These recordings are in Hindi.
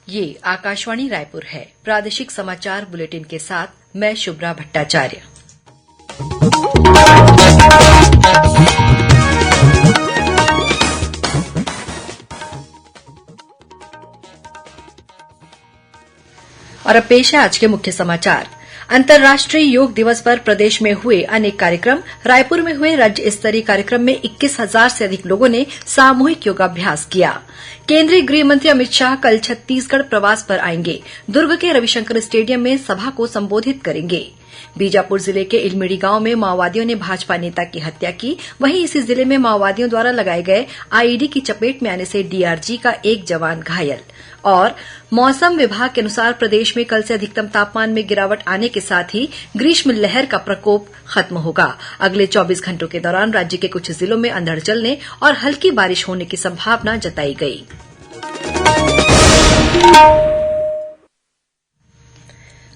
ये आकाशवाणी रायपुर है। प्रादेशिक समाचार बुलेटिन के साथ मैं शुभ्रा भट्टाचार्य। और अब पेश है आज के मुख्य समाचार। अंतर्राष्ट्रीय योग दिवस पर प्रदेश में हुए अनेक कार्यक्रम। रायपुर में हुए राज्य स्तरीय कार्यक्रम में 21,000 से अधिक लोगों ने सामूहिक योगाभ्यास किया। केंद्रीय गृह मंत्री अमित शाह कल छत्तीसगढ़ प्रवास पर आएंगे। दुर्ग के रविशंकर स्टेडियम में सभा को संबोधित करेंगे। बीजापुर जिले के इलमिड़ी गांव में माओवादियों ने भाजपा नेता की हत्या की। वहीं इसी जिले में माओवादियों द्वारा लगाए गए आईईडी की चपेट में आने से डीआरजी का एक जवान घायल। और मौसम विभाग के अनुसार प्रदेश में कल से अधिकतम तापमान में गिरावट आने के साथ ही ग्रीष्म लहर का प्रकोप खत्म होगा। अगले 24 घंटों के दौरान राज्य के कुछ जिलों में अंधड़ चलने और हल्की बारिश होने की संभावना जताई गई।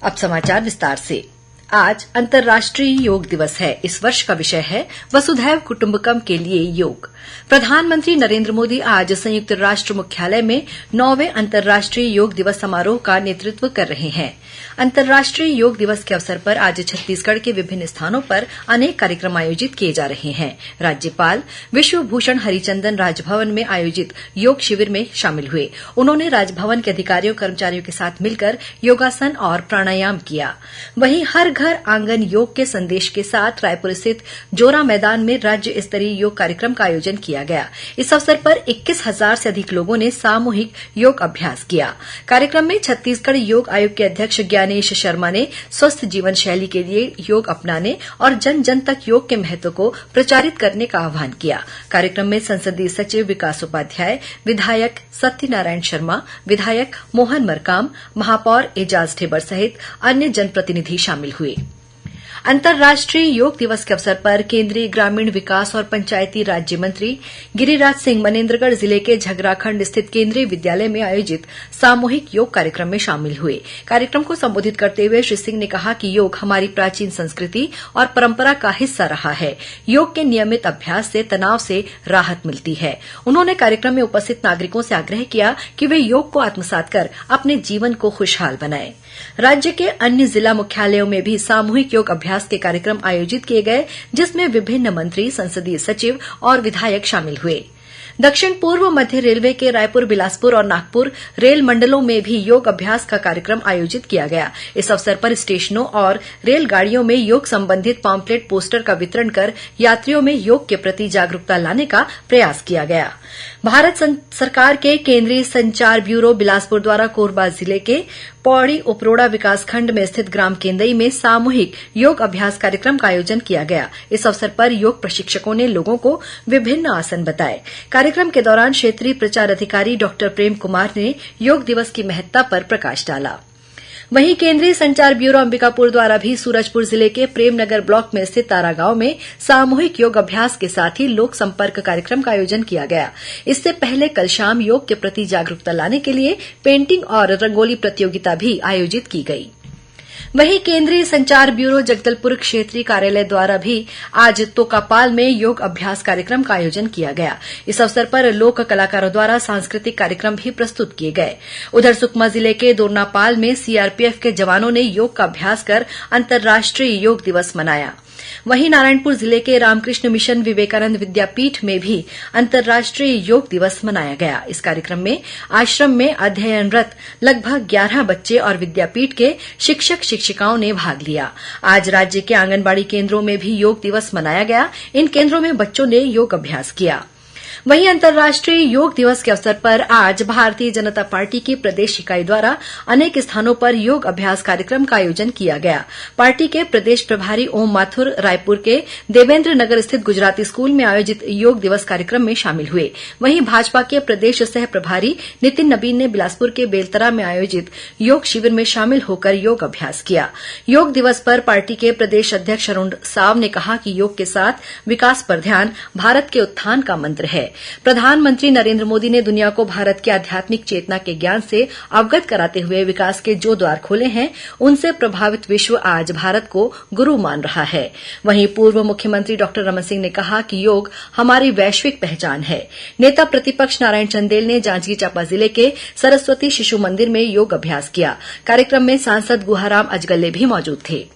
अब समाचार विस्तार से। आज अंतर्राष्ट्रीय योग दिवस है। इस वर्ष का विषय है वसुधैव कुटुंबकम के लिए योग। प्रधानमंत्री नरेंद्र मोदी आज संयुक्त राष्ट्र मुख्यालय में 9वें अंतर्राष्ट्रीय योग दिवस समारोह का नेतृत्व कर रहे हैं। अंतर्राष्ट्रीय योग दिवस के अवसर पर आज छत्तीसगढ़ के विभिन्न स्थानों पर अनेक कार्यक्रम आयोजित किए जा रहे हैं। राज्यपाल विश्वभूषण हरिचंदन राजभवन में आयोजित योग शिविर में शामिल हुए। उन्होंने राजभवन के अधिकारियों कर्मचारियों के साथ मिलकर योगासन और प्राणायाम किया। वहीं हर घर आंगन योग के संदेश के साथ रायपुर स्थित जोरा मैदान में राज्य स्तरीय योग कार्यक्रम का आयोजन किया गया। इस अवसर पर 21,000 से अधिक लोगों ने सामूहिक योग अभ्यास किया। कार्यक्रम में छत्तीसगढ़ योग आयोग के अध्यक्ष ज्ञानेश शर्मा ने स्वस्थ जीवन शैली के लिए योग अपनाने और जन जन तक योग के महत्व को प्रचारित करने का आह्वान किया। कार्यक्रम में संसदीय सचिव विकास उपाध्याय, विधायक सत्यनारायण शर्मा, विधायक मोहन मरकाम, महापौर एजाज ढेबर सहित अन्य जनप्रतिनिधि शामिल हुए। अंतर्राष्ट्रीय योग दिवस के अवसर पर केंद्रीय ग्रामीण विकास और पंचायती राज्य मंत्री गिरिराज सिंह मनेन्द्रगढ़ जिले के झगराखंड स्थित केंद्रीय विद्यालय में आयोजित सामूहिक योग कार्यक्रम में शामिल हुए। कार्यक्रम को संबोधित करते हुए श्री सिंह ने कहा कि योग हमारी प्राचीन संस्कृति और परंपरा का हिस्सा रहा है। योग के नियमित अभ्यास से तनाव से राहत मिलती है। उन्होंने कार्यक्रम में उपस्थित नागरिकों से आग्रह किया कि वे योग को आत्मसात कर अपने जीवन को खुशहाल बनाएं। राज्य के अन्य जिला मुख्यालयों में भी सामूहिक योग अभ्यास के कार्यक्रम आयोजित किए गए, जिसमें विभिन्न मंत्री, संसदीय सचिव और विधायक शामिल हुए। दक्षिण पूर्व मध्य रेलवे के रायपुर, बिलासपुर और नागपुर रेल मंडलों में भी योग अभ्यास का कार्यक्रम आयोजित किया गया। इस अवसर पर स्टेशनों और रेलगाड़ियों में योग संबंधित पॉम्पलेट, पोस्टर का वितरण कर यात्रियों में योग के प्रति जागरूकता लाने का प्रयास किया गया। भारत सरकार के केंद्रीय संचार ब्यूरो बिलासपुर द्वारा कोरबा जिले के पौड़ी उपरोड़ा विकासखंड में स्थित ग्राम केंदई में सामूहिक योग अभ्यास कार्यक्रम का आयोजन किया गया। इस अवसर पर योग प्रशिक्षकों ने लोगों को विभिन्न आसन बताए। कार्यक्रम के दौरान क्षेत्रीय प्रचार अधिकारी डॉक्टर प्रेम कुमार ने योग दिवस की महत्ता पर प्रकाश डाला। वहीं केंद्रीय संचार ब्यूरो अंबिकापुर द्वारा भी सूरजपुर जिले के प्रेमनगर ब्लॉक में स्थित तारा गांव में सामूहिक योग अभ्यास के साथ ही लोक संपर्क कार्यक्रम का आयोजन किया गया। इससे पहले कल शाम योग के प्रति जागरूकता लाने के लिए पेंटिंग और रंगोली प्रतियोगिता भी आयोजित की गई। वहीं केंद्रीय संचार ब्यूरो जगदलपुर क्षेत्रीय कार्यालय द्वारा भी आज तोकापाल में योग अभ्यास कार्यक्रम का आयोजन किया गया। इस अवसर पर लोक कलाकारों द्वारा सांस्कृतिक कार्यक्रम भी प्रस्तुत किए गए। उधर सुकमा जिले के दोरनापाल में सीआरपीएफ के जवानों ने योग का अभ्यास कर अंतर्राष्ट्रीय योग दिवस मनाया। वहीं नारायणपुर जिले के रामकृष्ण मिशन विवेकानंद विद्यापीठ में भी अंतर्राष्ट्रीय योग दिवस मनाया गया। इस कार्यक्रम में आश्रम में अध्ययनरत लगभग 11 बच्चे और विद्यापीठ के शिक्षक शिक्षिकाओं ने भाग लिया। आज राज्य के आंगनबाड़ी केंद्रों में भी योग दिवस मनाया गया। इन केंद्रों में बच्चों ने योग अभ्यास किया। वहीं अंतर्राष्ट्रीय योग दिवस के अवसर पर आज भारतीय जनता पार्टी की प्रदेश इकाई द्वारा अनेक स्थानों पर योग अभ्यास कार्यक्रम का आयोजन किया गया। पार्टी के प्रदेश प्रभारी ओम माथुर रायपुर के देवेंद्र नगर स्थित गुजराती स्कूल में आयोजित योग दिवस कार्यक्रम में शामिल हुए। वहीं भाजपा के प्रदेश सह प्रभारी नितिन नबीन ने बिलासपुर के बेलतरा में आयोजित योग शिविर में शामिल होकर योग अभ्यास किया। योग दिवस पर पार्टी के प्रदेश अध्यक्ष अरुण साव ने कहा कि योग के साथ विकास पर ध्यान भारत के उत्थान का मंत्र है। प्रधानमंत्री नरेंद्र मोदी ने दुनिया को भारत की आध्यात्मिक चेतना के ज्ञान से अवगत कराते हुए विकास के जो द्वार खोले हैं, उनसे प्रभावित विश्व आज भारत को गुरु मान रहा है। वहीं पूर्व मुख्यमंत्री डॉ रमन सिंह ने कहा कि योग हमारी वैश्विक पहचान है। नेता प्रतिपक्ष नारायण चंदेल ने जांजगीर चांपा जिले के सरस्वती शिशु मंदिर में योग अभ्यास किया। कार्यक्रम में सांसद गुहाराम अजगले भी मौजूद थे।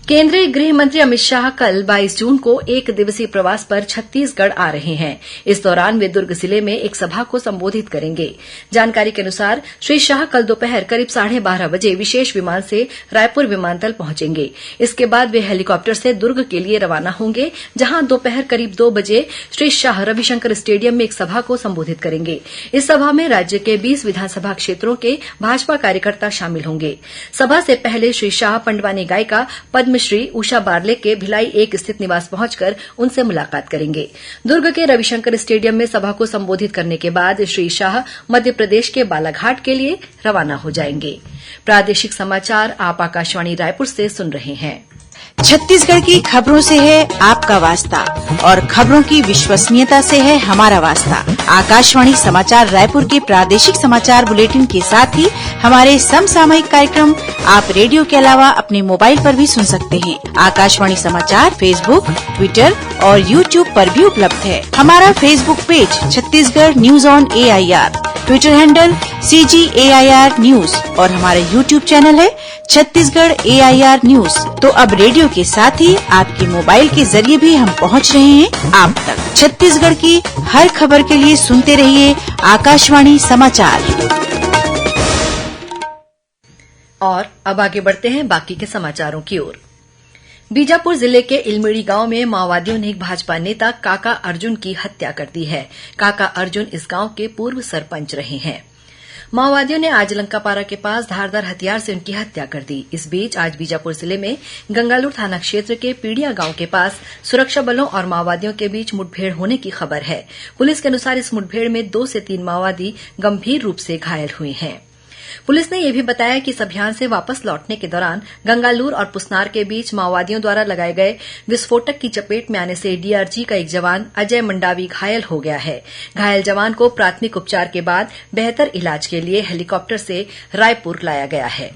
केंद्रीय गृह मंत्री अमित शाह कल 22 जून को एक दिवसीय प्रवास पर छत्तीसगढ़ आ रहे हैं। इस दौरान वे दुर्ग जिले में एक सभा को संबोधित करेंगे। जानकारी के अनुसार श्री शाह कल दोपहर करीब 12:30 बजे विशेष विमान से रायपुर विमानतल पहुंचेंगे। इसके बाद वे हेलीकॉप्टर से दुर्ग के लिए रवाना होंगे, जहां दोपहर करीब 2 बजे श्री शाह रविशंकर स्टेडियम में एक सभा को संबोधित करेंगे। इस सभा में राज्य के 20 विधानसभा क्षेत्रों के भाजपा कार्यकर्ता शामिल होंगे। सभा से पहले श्री शाह पंडवानी गायिका श्री उषा बारले के भिलाई 1 स्थित निवास पहुंचकर उनसे मुलाकात करेंगे। दुर्ग के रविशंकर स्टेडियम में सभा को संबोधित करने के बाद श्री शाह मध्य प्रदेश के बालाघाट के लिए रवाना हो जाएंगे। प्रादेशिक समाचार आप आकाशवाणी रायपुर से सुन रहे हैं। छत्तीसगढ़ की खबरों से है आपका वास्ता और खबरों की विश्वसनीयता से है हमारा वास्ता। आकाशवाणी समाचार रायपुर के प्रादेशिक समाचार बुलेटिन के साथ ही हमारे समसामयिक कार्यक्रम आप रेडियो के अलावा अपने मोबाइल पर भी सुन सकते हैं। आकाशवाणी समाचार फेसबुक, ट्विटर और यूट्यूब पर भी उपलब्ध है। हमारा Facebook page Chhattisgarh news on AIR, Twitter handle CGAIR news और हमारा यूट्यूब चैनल है छत्तीसगढ़ AIR न्यूज। तो अब रेडियो के साथ ही आपके मोबाइल के जरिए भी हम पहुंच रहे हैं आप तक। छत्तीसगढ़ की हर खबर के लिए सुनते रहिए आकाशवाणी समाचार। और अब आगे बढ़ते हैं बाकी के समाचारों की ओर। बीजापुर जिले के इलमिड़ी गांव में माओवादियों ने एक भाजपा नेता काका अर्जुन की हत्या कर दी है। काका अर्जुन इस गांव के पूर्व सरपंच रहे हैं। माओवादियों ने आज लंकापारा के पास धारदार हथियार से उनकी हत्या कर दी। इस बीच आज बीजापुर जिले में गंगालूर थाना क्षेत्र के पीड़िया गांव के पास सुरक्षा बलों और माओवादियों के बीच मुठभेड़ होने की खबर है। पुलिस के अनुसार इस मुठभेड़ में 2 से 3 माओवादी गंभीर रूप से घायल हुए हैं। पुलिस ने यह भी बताया कि इस अभियान से वापस लौटने के दौरान गंगालूर और पुसनार के बीच माओवादियों द्वारा लगाए गए विस्फोटक की चपेट में आने से डीआरजी का एक जवान अजय मंडावी घायल हो गया है। घायल जवान को प्राथमिक उपचार के बाद बेहतर इलाज के लिए हेलीकॉप्टर से रायपुर लाया गया है।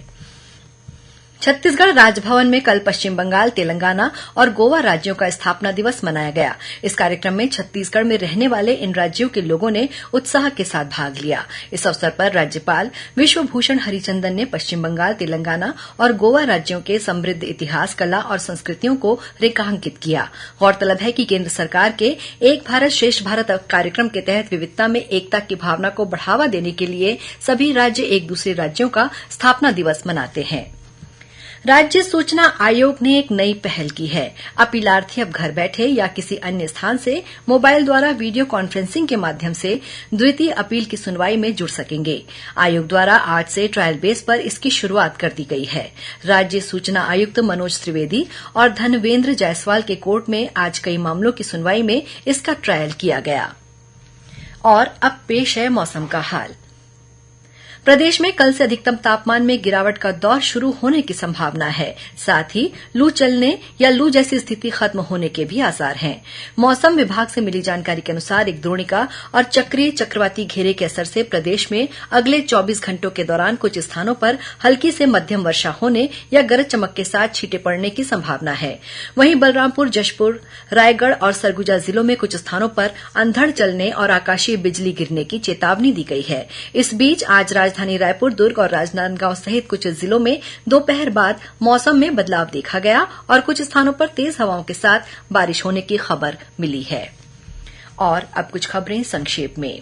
छत्तीसगढ़ राजभवन में कल पश्चिम बंगाल, तेलंगाना और गोवा राज्यों का स्थापना दिवस मनाया गया। इस कार्यक्रम में छत्तीसगढ़ में रहने वाले इन राज्यों के लोगों ने उत्साह के साथ भाग लिया। इस अवसर पर राज्यपाल विश्वभूषण हरिचंदन ने पश्चिम बंगाल, तेलंगाना और गोवा राज्यों के समृद्ध इतिहास, कला और संस्कृतियों को रेखांकित किया। गौरतलब है कि केंद्र सरकार के एक भारत श्रेष्ठ भारत कार्यक्रम के तहत विविधता में एकता की भावना को बढ़ावा देने के लिए सभी राज्य एक दूसरे राज्यों का स्थापना दिवस मनाते हैं। राज्य सूचना आयोग ने एक नई पहल की है। अपीलार्थी अब घर बैठे या किसी अन्य स्थान से मोबाइल द्वारा वीडियो कॉन्फ्रेंसिंग के माध्यम से द्वितीय अपील की सुनवाई में जुड़ सकेंगे। आयोग द्वारा आज से ट्रायल बेस पर इसकी शुरुआत कर दी गई है। राज्य सूचना आयुक्त मनोज त्रिवेदी और धनवेंद्र जायसवाल के कोर्ट में आज कई मामलों की सुनवाई में इसका ट्रायल किया गया। और अब पेश है मौसम का हाल। प्रदेश में कल से अधिकतम तापमान में गिरावट का दौर शुरू होने की संभावना है। साथ ही लू चलने या लू जैसी स्थिति खत्म होने के भी आसार हैं। मौसम विभाग से मिली जानकारी के अनुसार एक द्रोणिका और चक्रीय चक्रवाती घेरे के असर से प्रदेश में अगले 24 घंटों के दौरान कुछ स्थानों पर हल्की से मध्यम वर्षा होने या गरज चमक के साथ छींटे पड़ने की संभावना है। वहीं बलरामपुर, जशपुर, रायगढ़ और सरगुजा जिलों में कुछ स्थानों पर अंधड़ चलने और आकाशीय बिजली गिरने की चेतावनी दी गई है। इस बीच आज राजधानी रायपुर, दुर्ग और राजनांदगांव सहित कुछ जिलों में दोपहर बाद मौसम में बदलाव देखा गया और कुछ स्थानों पर तेज हवाओं के साथ बारिश होने की खबर मिली है। और अब कुछ खबरें संक्षेप में।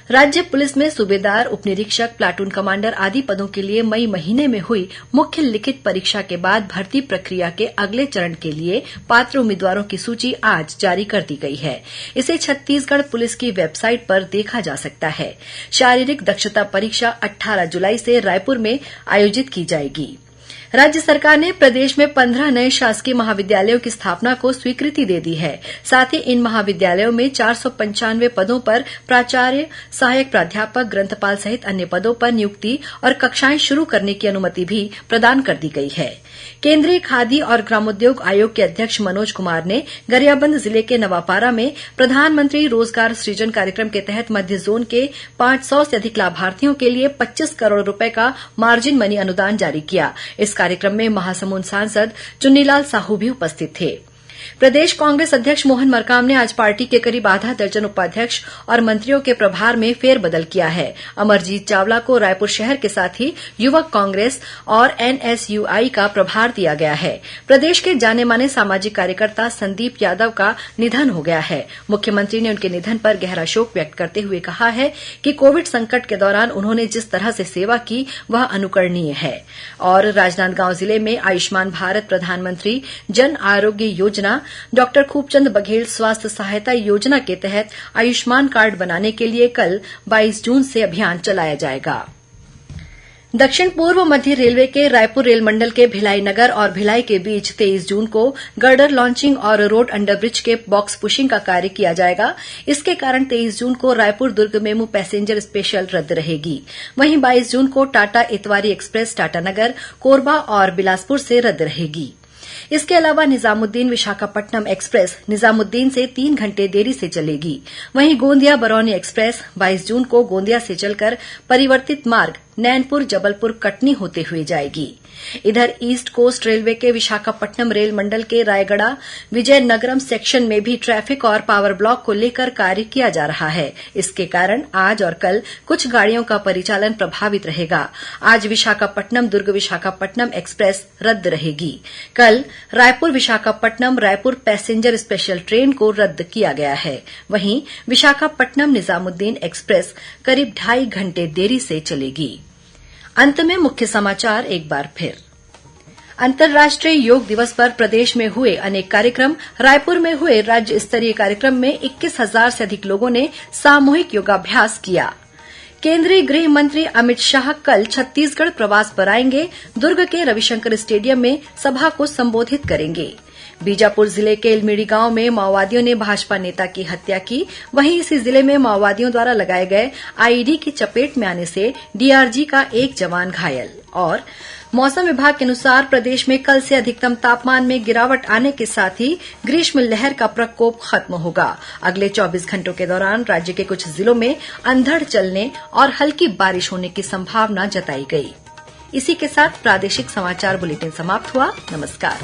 राज्य पुलिस में सूबेदार, उपनिरीक्षक, प्लाटून कमांडर आदि पदों के लिए मई महीने में हुई मुख्य लिखित परीक्षा के बाद भर्ती प्रक्रिया के अगले चरण के लिए पात्र उम्मीदवारों की सूची आज जारी कर दी गई है। इसे छत्तीसगढ़ पुलिस की वेबसाइट पर देखा जा सकता है। शारीरिक दक्षता परीक्षा 18 जुलाई से रायपुर में आयोजित की जाएगी। राज्य सरकार ने प्रदेश में 15 नए शासकीय महाविद्यालयों की स्थापना को स्वीकृति दे दी है। साथ ही इन महाविद्यालयों में 495 पदों पर प्राचार्य, सहायक प्राध्यापक, ग्रंथपाल सहित अन्य पदों पर नियुक्ति और कक्षाएं शुरू करने की अनुमति भी प्रदान कर दी गई है। केंद्रीय खादी और ग्रामोद्योग आयोग के अध्यक्ष मनोज कुमार ने गरियाबंद जिले के नवापारा में प्रधानमंत्री रोजगार सृजन कार्यक्रम के तहत मध्य जोन के 500 से अधिक लाभार्थियों के लिए 25 करोड़ रुपए का मार्जिन मनी अनुदान जारी किया। इस कार्यक्रम में महासमुंद सांसद चुन्नीलाल साहू भी उपस्थित थे। प्रदेश कांग्रेस अध्यक्ष मोहन मरकाम ने आज पार्टी के करीब आधा दर्जन उपाध्यक्ष और मंत्रियों के प्रभार में फेरबदल किया है। अमरजीत चावला को रायपुर शहर के साथ ही युवक कांग्रेस और एनएसयूआई का प्रभार दिया गया है। प्रदेश के जाने माने सामाजिक कार्यकर्ता संदीप यादव का निधन हो गया है। मुख्यमंत्री ने उनके निधन पर गहरा शोक व्यक्त करते हुए कहा है कि कोविड संकट के दौरान उन्होंने जिस तरह से सेवा की वह अनुकरणीय है। और राजनांदगांव जिले में आयुष्मान भारत प्रधानमंत्री जन आरोग्य योजना, डॉक्टर खूबचंद बघेल स्वास्थ्य सहायता योजना के तहत आयुष्मान कार्ड बनाने के लिए कल 22 जून से अभियान चलाया जाएगा। दक्षिण पूर्व मध्य रेलवे के रायपुर रेल मंडल के भिलाई नगर और भिलाई के बीच 23 जून को गर्डर लॉन्चिंग और रोड अंडरब्रिज के बॉक्स पुशिंग का कार्य किया जाएगा। इसके कारण 23 जून को Raipur Durg MEMU passenger special रद्द रहेगी। वहीं 22 जून को टाटा इतवारी एक्सप्रेस टाटानगर, कोरबा और बिलासपुर से रद्द रहेगी। इसके अलावा निजामुद्दीन विशाखापट्टनम एक्सप्रेस निजामुद्दीन से 3 घंटे देरी से चलेगी। वहीं गोंदिया बरौनी एक्सप्रेस 22 जून को गोंदिया से चलकर परिवर्तित मार्ग नैनपुर, जबलपुर, कटनी होते हुए जाएगी। इधर ईस्ट कोस्ट रेलवे के विशाखापट्टनम रेल मंडल के रायगढ़ विजयनगरम सेक्शन में भी ट्रैफिक और पावर ब्लॉक को लेकर कार्य किया जा रहा है। इसके कारण आज और कल कुछ गाड़ियों का परिचालन प्रभावित रहेगा। आज विशाखापट्टनम दुर्ग विशाखापट्टनम एक्सप्रेस रद्द रहेगी। कल Raipur Visakhapatnam Raipur passenger special train को रद्द किया गया है। वहीं विशाखापट्टनम निजामुद्दीन एक्सप्रेस करीब 2.5 घंटे देरी से चलेगी। अंत में मुख्य समाचार एक बार फिर। अंतर्राष्ट्रीय योग दिवस पर प्रदेश में हुए अनेक कार्यक्रम। रायपुर में हुए राज्य स्तरीय कार्यक्रम में 21,000 से अधिक लोगों ने सामूहिक योगाभ्यास किया। केंद्रीय गृह मंत्री अमित शाह कल छत्तीसगढ़ प्रवास पर आएंगे। दुर्ग के रविशंकर स्टेडियम में सभा को संबोधित करेंगे। बीजापुर जिले के इलमिड़ी गांव में माओवादियों ने भाजपा नेता की हत्या की। वहीं इसी जिले में माओवादियों द्वारा लगाए गए आईईडी की चपेट में आने से डीआरजी का एक जवान घायल। और मौसम विभाग के अनुसार प्रदेश में कल से अधिकतम तापमान में गिरावट आने के साथ ही ग्रीष्म लहर का प्रकोप खत्म होगा। अगले 24 घंटों के दौरान राज्य के कुछ जिलों में अंधड़ चलने और हल्की बारिश होने की संभावना जताई गई। इसी के साथ प्रादेशिक समाचार बुलेटिन समाप्त हुआ। नमस्कार।